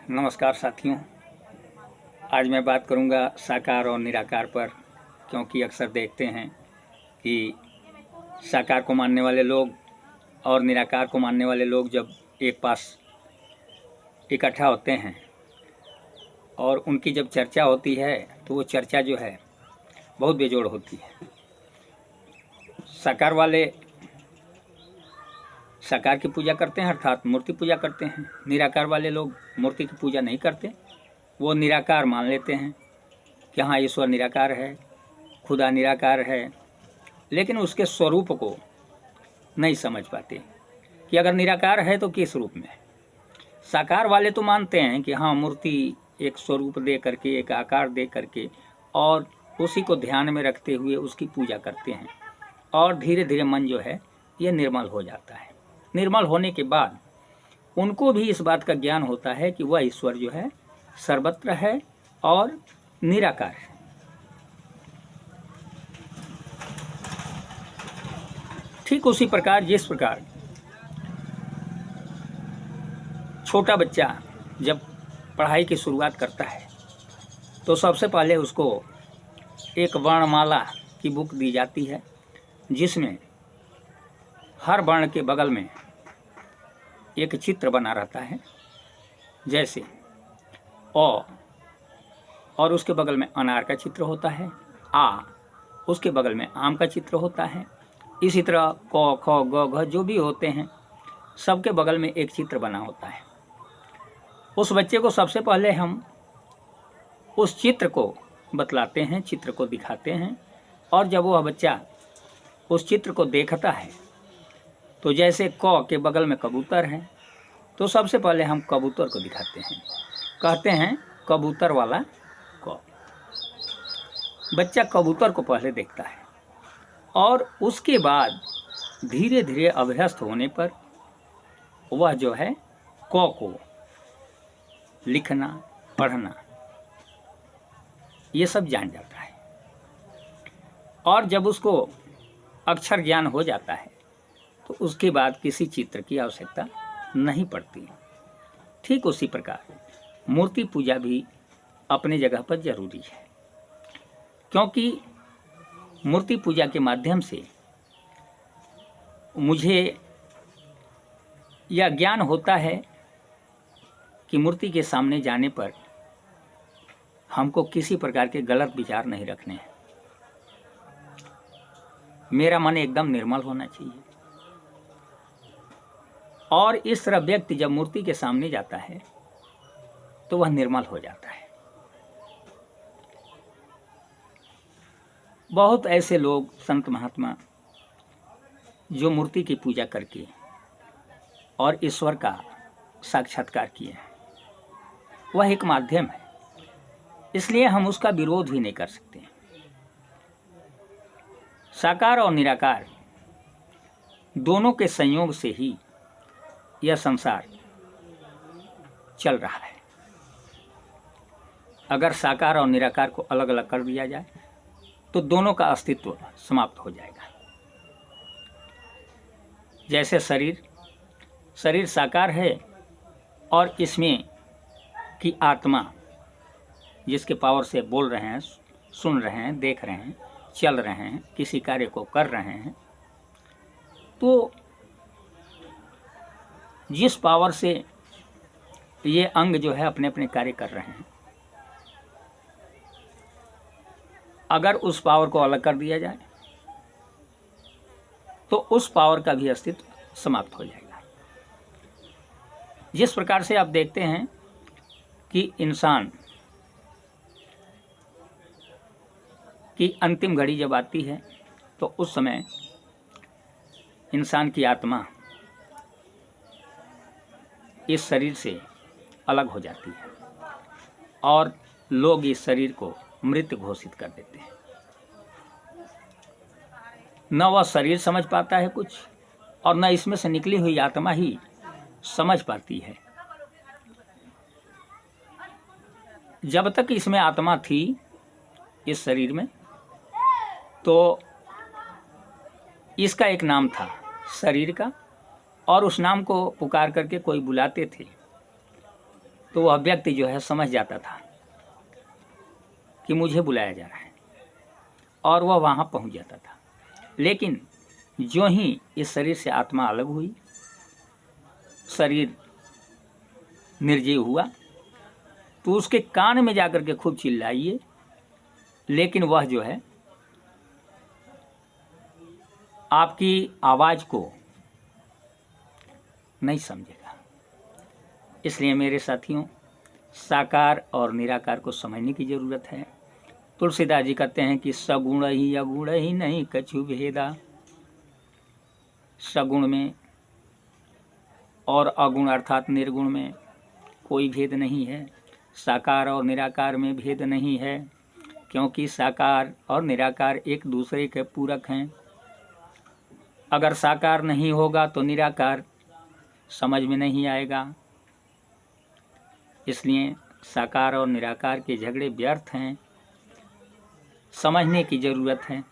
नमस्कार साथियों। आज मैं बात करूंगा साकार और निराकार पर, क्योंकि अक्सर देखते हैं कि साकार को मानने वाले लोग और निराकार को मानने वाले लोग जब एक पास इकट्ठा होते हैं और उनकी जब चर्चा होती है तो वो चर्चा जो है बहुत बेजोड़ होती है। साकार वाले साकार की पूजा करते हैं, अर्थात मूर्ति पूजा करते हैं। निराकार वाले लोग मूर्ति की पूजा नहीं करते, वो निराकार मान लेते हैं कि हाँ, ईश्वर निराकार है, खुदा निराकार है, लेकिन उसके स्वरूप को नहीं समझ पाते कि अगर निराकार है तो किस रूप में। साकार वाले तो मानते हैं कि हाँ, मूर्ति एक स्वरूप दे करके, एक आकार दे करके, और उसी को ध्यान में रखते हुए उसकी पूजा करते हैं, और धीरे धीरे मन जो है ये निर्मल हो जाता है। निर्मल होने के बाद उनको भी इस बात का ज्ञान होता है कि वह ईश्वर जो है सर्वत्र है और निराकार है। ठीक उसी प्रकार जिस प्रकार छोटा बच्चा जब पढ़ाई की शुरुआत करता है तो सबसे पहले उसको एक वर्णमाला की बुक दी जाती है, जिसमें हर वर्ण के बगल में एक चित्र बना रहता है। जैसे अ, और उसके बगल में अनार का चित्र होता है, आ उसके बगल में आम का चित्र होता है। इसी तरह क ख ग घ जो भी होते हैं सबके बगल में एक चित्र बना होता है। उस बच्चे को सबसे पहले हम उस चित्र को बतलाते हैं, चित्र को दिखाते हैं, और जब वह बच्चा उस चित्र को देखता है तो जैसे क के बगल में कबूतर है तो सबसे पहले हम कबूतर को दिखाते हैं, कहते हैं कबूतर वाला क। बच्चा कबूतर को पहले देखता है और उसके बाद धीरे धीरे अभ्यस्त होने पर वह जो है क को लिखना, पढ़ना, ये सब जान जाता है। और जब उसको अक्षर ज्ञान हो जाता है तो उसके बाद किसी चित्र की आवश्यकता नहीं पड़ती। ठीक उसी प्रकार मूर्ति पूजा भी अपनी जगह पर जरूरी है, क्योंकि मूर्ति पूजा के माध्यम से मुझे यह ज्ञान होता है कि मूर्ति के सामने जाने पर हमको किसी प्रकार के गलत विचार नहीं रखने हैं। मेरा मन एकदम निर्मल होना चाहिए। और इस तरह व्यक्ति जब मूर्ति के सामने जाता है तो वह निर्मल हो जाता है। बहुत ऐसे लोग संत महात्मा जो मूर्ति की पूजा करके और ईश्वर का साक्षात्कार किए हैं, वह एक माध्यम है, इसलिए हम उसका विरोध भी नहीं कर सकते। साकार और निराकार दोनों के संयोग से ही यह संसार चल रहा है। अगर साकार और निराकार को अलग अलग कर दिया जाए तो दोनों का अस्तित्व समाप्त हो जाएगा। जैसे शरीर साकार है और इसमें की आत्मा जिसके पावर से बोल रहे हैं, सुन रहे हैं, देख रहे हैं, चल रहे हैं, किसी कार्य को कर रहे हैं, तो जिस पावर से ये अंग जो है अपने अपने कार्य कर रहे हैं, अगर उस पावर को अलग कर दिया जाए तो उस पावर का भी अस्तित्व समाप्त हो जाएगा। जिस प्रकार से आप देखते हैं कि इंसान की अंतिम घड़ी जब आती है तो उस समय इंसान की आत्मा इस शरीर से अलग हो जाती है और लोग इस शरीर को मृत घोषित कर देते हैं। न वह शरीर समझ पाता है कुछ, और न इसमें से निकली हुई आत्मा ही समझ पाती है। जब तक इसमें आत्मा थी, इस शरीर में, तो इसका एक नाम था शरीर का, और उस नाम को पुकार करके कोई बुलाते थे तो वह व्यक्ति जो है समझ जाता था कि मुझे बुलाया जा रहा है और वह वहाँ पहुँच जाता था। लेकिन जो ही इस शरीर से आत्मा अलग हुई, शरीर निर्जीव हुआ, तो उसके कान में जाकर के खूब चिल्लाइए, लेकिन वह जो है आपकी आवाज़ को नहीं समझेगा। इसलिए मेरे साथियों, साकार और निराकार को समझने की जरूरत है। तुलसीदास जी कहते हैं कि सगुण ही अगुण ही नहीं कछु भेदा। सगुण में और अगुण अर्थात निर्गुण में कोई भेद नहीं है, साकार और निराकार में भेद नहीं है, क्योंकि साकार और निराकार एक दूसरे के पूरक हैं। अगर साकार नहीं होगा तो निराकार समझ में नहीं आएगा। इसलिए साकार और निराकार के झगड़े व्यर्थ हैं, समझने की ज़रूरत है।